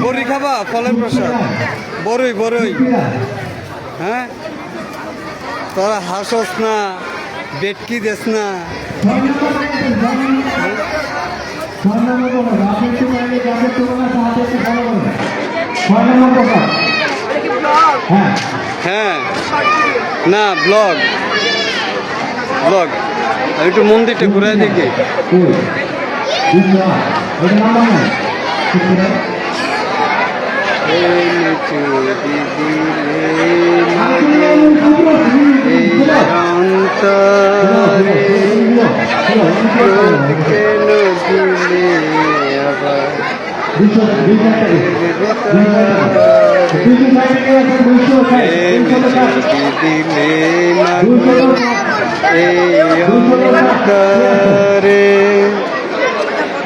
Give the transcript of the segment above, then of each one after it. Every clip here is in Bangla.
বড়ি খাবা? ফলের প্রসাদ বড়ই বড়ই। হ্যাঁ, তোরা হাসস না, বেটকি দেস না। হ্যাঁ, না ব্লগ ব্লগ। আমি একটু মন্দিরটা ঘুরে দেখি।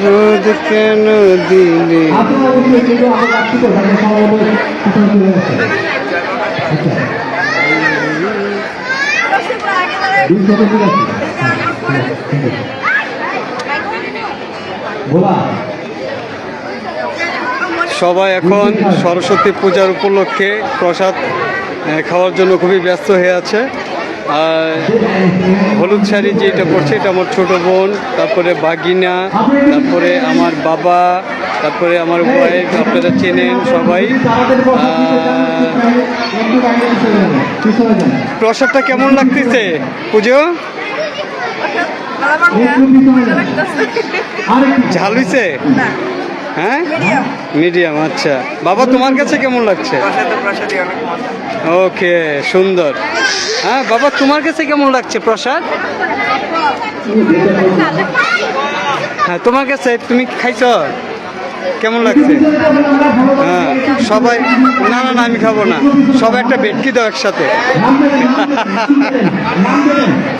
রোদ কেন দিলে? সবাই এখন সরস্বতী পূজার উপলক্ষে প্রসাদ খাওয়ার জন্য খুবই ব্যস্ত হয়ে আছে। আর হলুদ শাড়ি যেটা পড়ছে এটা আমার ছোট বোন, তারপরে বাগিনা, তারপরে আমার বাবা, তারপরে আমার ওয়াইফ, আপনারা চেনেন সবাই। প্রসাদটা কেমন লাগতেছে পুজো? ঝাল হইছে? হ্যাঁ, মিডিয়াম। আচ্ছা বাবা, তোমার কাছে কেমন লাগছে? ওকে, সুন্দর। হ্যাঁ বাবা, তোমার কাছে কেমন লাগছে প্রসাদ? হ্যাঁ, তোমার কাছে, তুমি খাইছ কেমন লাগছে? হ্যাঁ সবাই, না না না আমি খাবো না, সবাই একটা বেটকি দাও একসাথে।